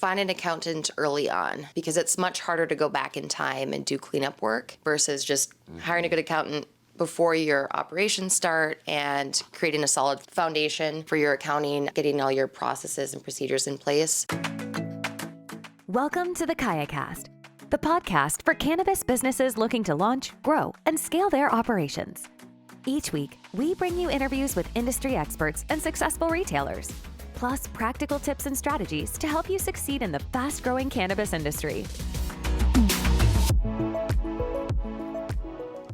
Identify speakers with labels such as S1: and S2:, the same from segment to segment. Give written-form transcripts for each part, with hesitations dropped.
S1: find an accountant early on, because it's much harder to go back in time and do cleanup work versus just hiring a good accountant before your operations start and creating a solid foundation for your accounting, getting all your processes and procedures in place.
S2: Welcome to the KayaCast, the podcast for cannabis businesses looking to launch, grow, and scale their operations. Each week, we bring you interviews with industry experts and successful retailers, plus practical tips and strategies to help you succeed in the fast-growing cannabis industry.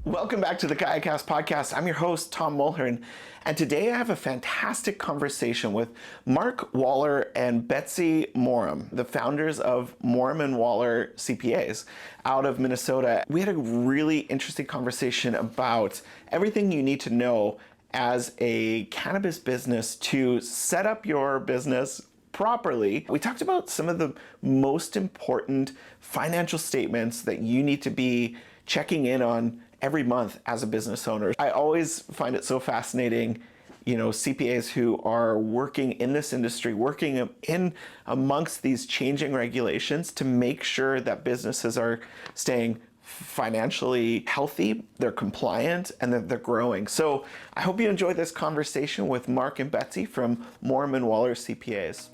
S3: Welcome back to the KayaCast podcast. I'm your host, Tom Mulhern, and today I have a fantastic conversation with Mark Waller and Betsy Morem, the founders of Morem Waller CPAs out of Minnesota. We had a really interesting conversation about everything you need to know as a cannabis business to set up your business properly. We talked about some of the most important financial statements that you need to be checking in on every month as a business owner. I always find it so fascinating, CPAs who are working in this industry, working in amongst these changing regulations to make sure that businesses are staying financially healthy, they're compliant, and that they're growing. So I hope you enjoy this conversation with Mark and Betsy from Morem Waller CPAs.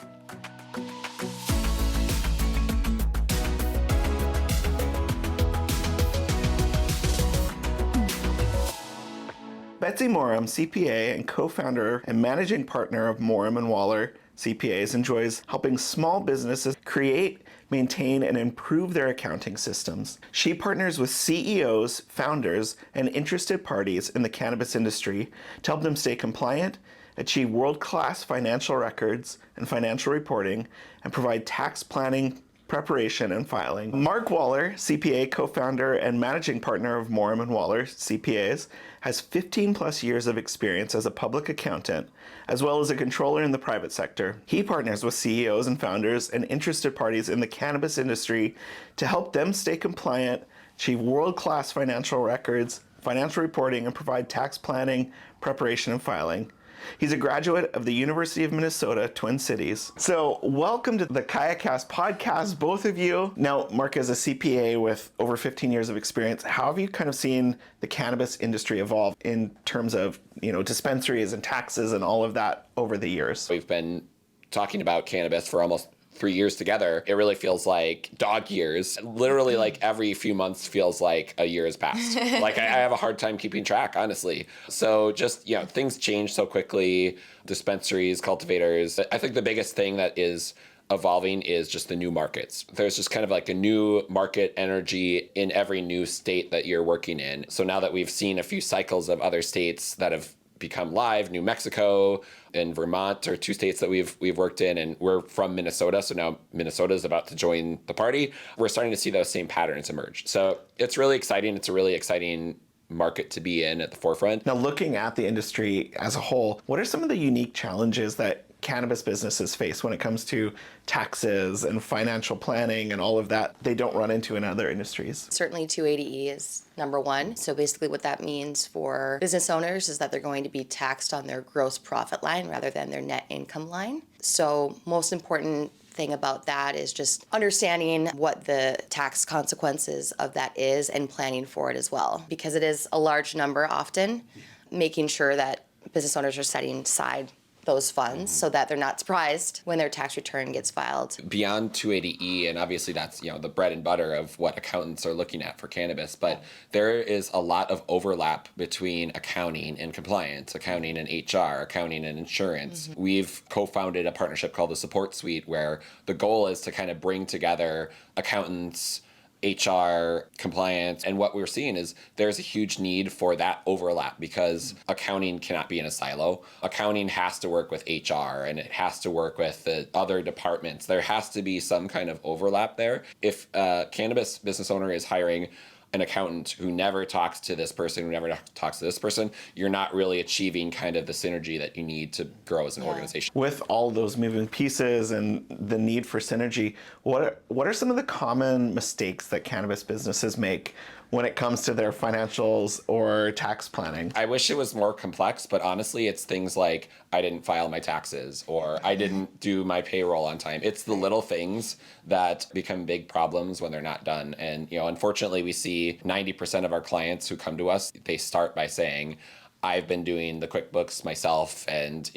S3: Betsy Morem, CPA and co-founder and managing partner of Morem Waller CPAs, enjoys helping small businesses create, maintain, and improve their accounting systems. She partners with CEOs, founders, and interested parties in the cannabis industry to help them stay compliant, achieve world-class financial records and financial reporting, and provide tax planning, preparation, and filing. Mark Waller, CPA, co-founder and managing partner of Morem Waller CPAs, has 15 plus years of experience as a public accountant, as well as a controller in the private sector. He partners with CEOs and founders and interested parties in the cannabis industry to help them stay compliant, achieve world-class financial records, financial reporting, and provide tax planning, preparation, and filing. He's a graduate of the University of Minnesota, Twin Cities. So welcome to the KayaCast podcast, both of you. Now, Mark is a CPA with over 15 years of experience. How have you kind of seen the cannabis industry evolve in terms of, dispensaries and taxes and all of that over the years?
S4: We've been talking about cannabis for almost 3 years together. It really feels like dog years. Literally, like every few months feels like a year has passed. Like I have a hard time keeping track, honestly. So just, things change so quickly. Dispensaries, cultivators. I think the biggest thing that is evolving is just the new markets. There's just kind of like a new market energy in every new state that you're working in. So now that we've seen a few cycles of other states that have become live, New Mexico and Vermont are two states that we've worked in, and we're from Minnesota, so now Minnesota is about to join the party. We're starting to see those same patterns emerge. So it's really exciting. It's a really exciting market to be in at the forefront.
S3: Now, looking at the industry as a whole, what are some of the unique challenges that cannabis businesses face when it comes to taxes and financial planning and all of that they don't run into in other industries?
S1: Certainly 280E is number one. So basically what that means for business owners is that they're going to be taxed on their gross profit line rather than their net income line. So most important thing about that is just understanding what the tax consequences of that is and planning for it as well, because it is a large number often, making sure that business owners are setting aside those funds so that they're not surprised when their tax return gets filed.
S4: Beyond 280E, and obviously that's the bread and butter of what accountants are looking at for cannabis, but there is a lot of overlap between accounting and compliance, accounting and HR, accounting and insurance. Mm-hmm. We've co-founded a partnership called the Support Suite, where the goal is to kind of bring together accountants, HR, compliance, and what we're seeing is there's a huge need for that overlap because accounting cannot be in a silo. Accounting has to work with HR and it has to work with the other departments. There has to be some kind of overlap there. If a cannabis business owner is hiring an accountant who never talks to this person, who never talks to this person, you're not really achieving kind of the synergy that you need to grow as an organization.
S3: With all those moving pieces and the need for synergy, what are some of the common mistakes that cannabis businesses make when it comes to their financials or tax planning?
S4: I wish it was more complex, but honestly, it's things like I didn't file my taxes or I didn't do my payroll on time. It's the little things that become big problems when they're not done. And, unfortunately, we see 90% of our clients who come to us, they start by saying, I've been doing the QuickBooks myself, and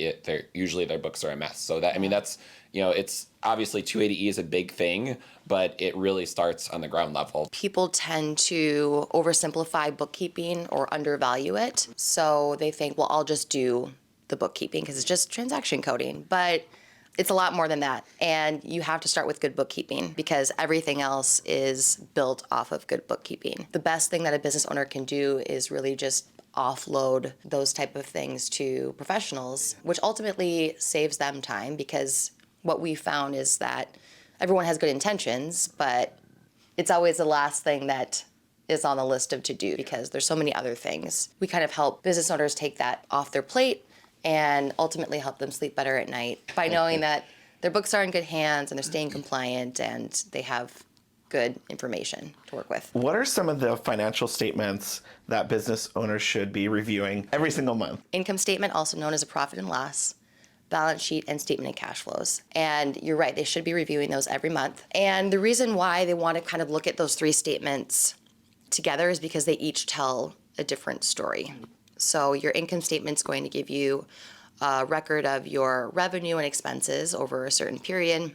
S4: usually their books are a mess. So that's, it's obviously 280E is a big thing, but it really starts on the ground level.
S1: People tend to oversimplify bookkeeping or undervalue it. So they think, well, I'll just do the bookkeeping because it's just transaction coding. But it's a lot more than that. And you have to start with good bookkeeping because everything else is built off of good bookkeeping. The best thing that a business owner can do is really just offload those type of things to professionals, which ultimately saves them time, because what we found is that everyone has good intentions, but it's always the last thing that is on the list of to do because there's so many other things. We kind of help business owners take that off their plate and ultimately help them sleep better at night by knowing that their books are in good hands and they're staying compliant and they have good information to work with.
S3: What are some of the financial statements that business owners should be reviewing every single month?
S1: Income statement, also known as a profit and loss, balance sheet, and statement of cash flows. And you're right, they should be reviewing those every month. And the reason why they want to kind of look at those three statements together is because they each tell a different story. So your income statement's going to give you a record of your revenue and expenses over a certain period.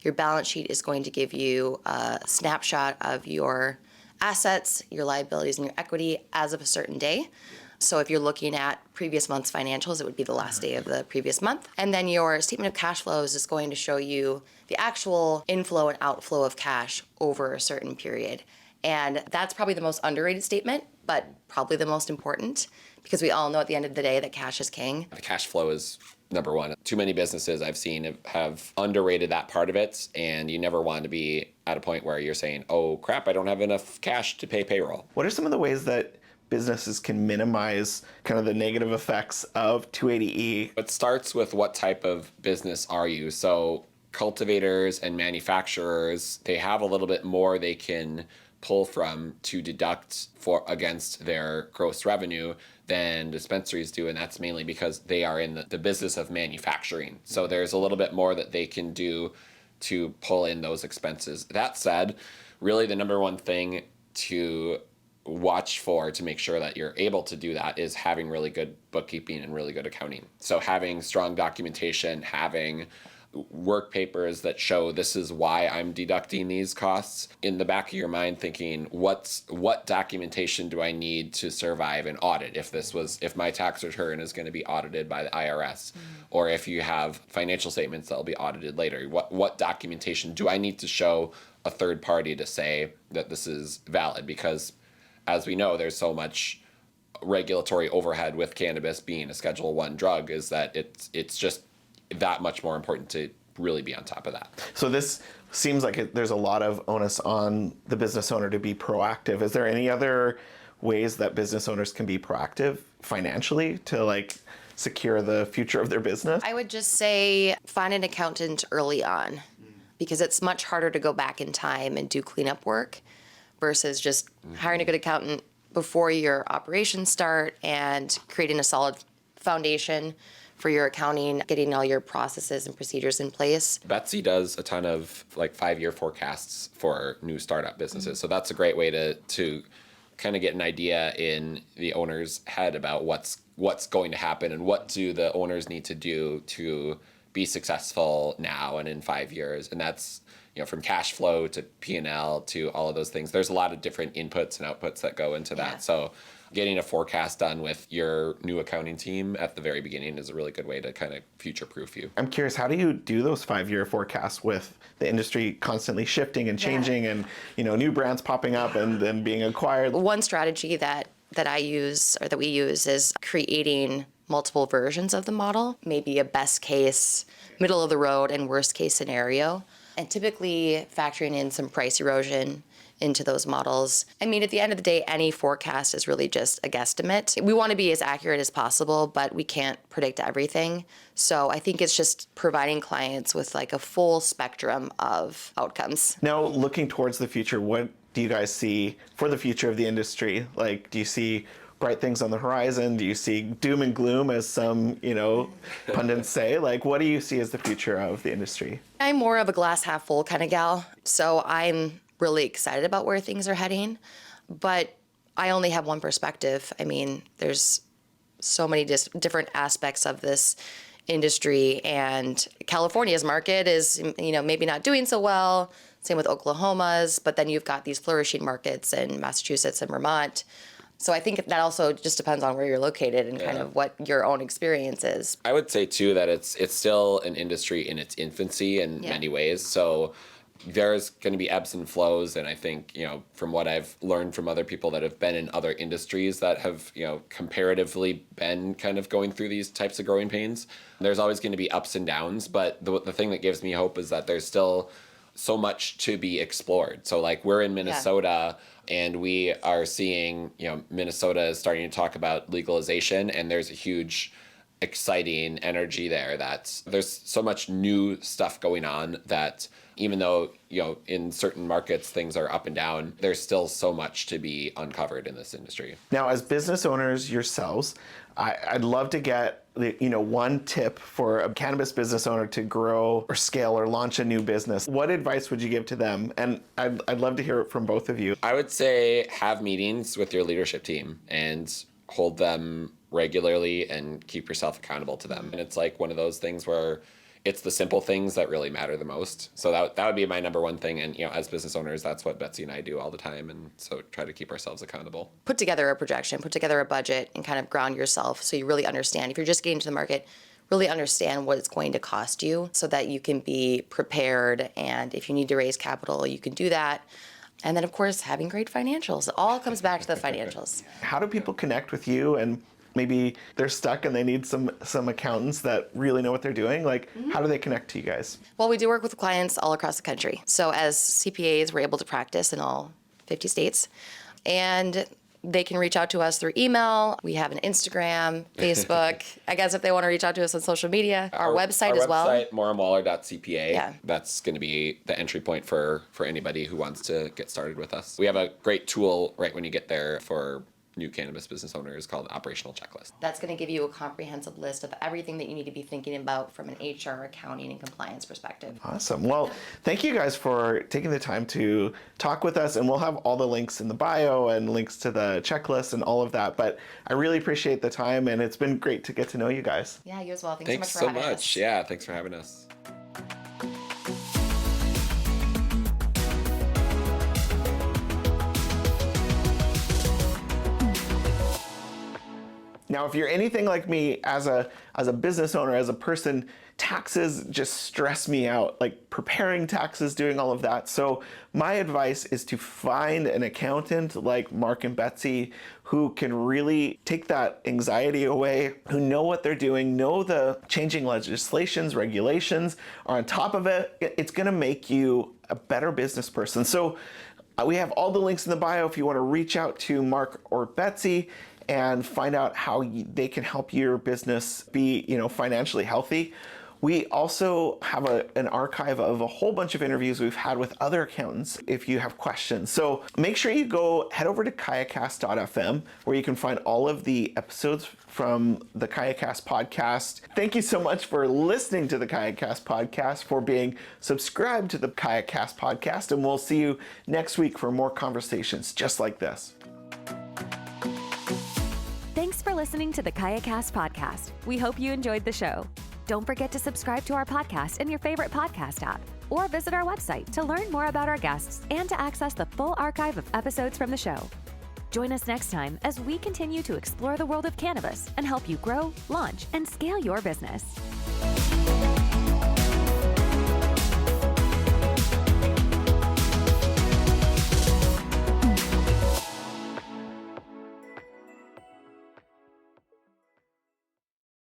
S1: Your balance sheet is going to give you a snapshot of your assets, your liabilities, and your equity as of a certain day. So if you're looking at previous month's financials, it would be the last day of the previous month. And then your statement of cash flows is going to show you the actual inflow and outflow of cash over a certain period. And that's probably the most underrated statement, but probably the most important, because we all know at the end of the day that cash is king.
S4: The cash flow is number one. Too many businesses I've seen have underrated that part of it, and you never want to be at a point where you're saying, oh crap, I don't have enough cash to pay payroll.
S3: What are some of the ways that businesses can minimize kind of the negative effects of 280E?
S4: It starts with what type of business are you? So cultivators and manufacturers, they have a little bit more they can pull from to deduct for against their gross revenue than dispensaries do, and that's mainly because they are in the business of manufacturing. So there's a little bit more that they can do to pull in those expenses. That said, really the number one thing to watch for to make sure that you're able to do that is having really good bookkeeping and really good accounting. So having strong documentation, having work papers that show this is why I'm deducting these costs, in the back of your mind thinking, what documentation do I need to survive an audit if my tax return is going to be audited by the IRS, or if you have financial statements that will be audited later, what documentation do I need to show a third party to say that this is valid? Because as we know, there's so much regulatory overhead with cannabis being a Schedule I drug, is that it's just that much more important to really be on top of that.
S3: So this seems like there's a lot of onus on the business owner to be proactive. Is there any other ways that business owners can be proactive financially to secure the future of their business?
S1: I would just say find an accountant early on, because it's much harder to go back in time and do cleanup work versus just hiring a good accountant before your operations start and creating a solid foundation for your accounting, getting all your processes and procedures in place.
S4: Betsy does a ton of 5-year forecasts for new startup businesses. So that's a great way to kind of get an idea in the owner's head about what's going to happen and what do the owners need to do to be successful now and in 5 years. And that's from cash flow to P&L to all of those things. There's a lot of different inputs and outputs that go into that.
S1: Yeah.
S4: So getting a forecast done with your new accounting team at the very beginning is a really good way to kind of future-proof you.
S3: I'm curious, how do you do those 5-year forecasts with the industry constantly shifting and changing and new brands popping up and then being acquired?
S1: One strategy that I use, or that we use, is creating multiple versions of the model, maybe a best case, middle of the road, and worst case scenario, and typically factoring in some price erosion into those models. I mean, at the end of the day, any forecast is really just a guesstimate. We want to be as accurate as possible, but we can't predict everything. So I think it's just providing clients with a full spectrum of outcomes.
S3: Now, looking towards the future, what do you guys see for the future of the industry? Like, do you see bright things on the horizon? Do you see doom and gloom, as some, pundits say? Like, what do you see as the future of the industry?
S1: I'm more of a glass half full kind of gal. So I'm really excited about where things are heading, but I only have one perspective. I mean, there's so many different aspects of this industry, and California's market is, maybe not doing so well. Same with Oklahoma's, but then you've got these flourishing markets in Massachusetts and Vermont. So I think that also just depends on where you're located and kind of what your own experience is.
S4: I would say too that it's still an industry in its infancy in many ways. So there's going to be ebbs and flows, and I think, from what I've learned from other people that have been in other industries that have, comparatively been kind of going through these types of growing pains, there's always going to be ups and downs. But the thing that gives me hope is that there's still so much to be explored. So like, we're in Minnesota, and we are seeing, Minnesota is starting to talk about legalization, and there's a huge exciting energy there. There's so much new stuff going on that even though, in certain markets things are up and down, there's still so much to be uncovered in this industry.
S3: Now, as business owners yourselves, I'd love to get one tip for a cannabis business owner to grow or scale or launch a new business. What advice would you give to them? And I'd love to hear it from both of you.
S4: I would say have meetings with your leadership team and hold them regularly and keep yourself accountable to them. And it's like one of those things where it's the simple things that really matter the most. So that would be my number one thing. And, as business owners, that's what Betsy and I do all the time. And so try to keep ourselves accountable.
S1: Put together a projection, put together a budget, and kind of ground yourself so you really understand. If you're just getting to the market, really understand what it's going to cost you so that you can be prepared. And if you need to raise capital, you can do that. And then, of course, having great financials. It all comes back to the financials.
S3: How do people connect with you? And maybe they're stuck and they need some accountants that really know what they're doing. Like, how do they connect to you guys?
S1: Well, we do work with clients all across the country. So as CPAs, we're able to practice in all 50 states. And they can reach out to us through email. We have an Instagram, Facebook. I guess if they want to reach out to us on social media, our website as well.
S4: Our website, moremwaller.cpa.
S1: Yeah.
S4: That's going to be the entry point for anybody who wants to get started with us. We have a great tool right when you get there for new cannabis business owners called Operational Checklist.
S1: That's going to give you a comprehensive list of everything that you need to be thinking about from an HR, accounting, and compliance perspective.
S3: Awesome. Well, thank you guys for taking the time to talk with us, and we'll have all the links in the bio and links to the checklist and all of that. But I really appreciate the time, and it's been great to get to know you guys.
S1: Yeah, you as well.
S4: Thanks
S1: so much for having
S4: us.
S1: us.
S4: Yeah, thanks for having us.
S3: Now, if you're anything like me, as a business owner, as a person, taxes just stress me out, like preparing taxes, doing all of that. So my advice is to find an accountant like Mark and Betsy who can really take that anxiety away, who know what they're doing, know the changing legislations, regulations, are on top of it. It's going to make you a better business person. So we have all the links in the bio if you want to reach out to Mark or Betsy and find out how they can help your business be, financially healthy. We also have an archive of a whole bunch of interviews we've had with other accountants if you have questions. So make sure you head over to kayacast.fm where you can find all of the episodes from the KayaCast podcast. Thank you so much for listening to the KayaCast podcast, for being subscribed to the KayaCast podcast, and we'll see you next week for more conversations just like this.
S2: Thanks for listening to the KayaCast podcast. We hope you enjoyed the show. Don't forget to subscribe to our podcast in your favorite podcast app, or visit our website to learn more about our guests and to access the full archive of episodes from the show. Join us next time as we continue to explore the world of cannabis and help you grow, launch, and scale your business.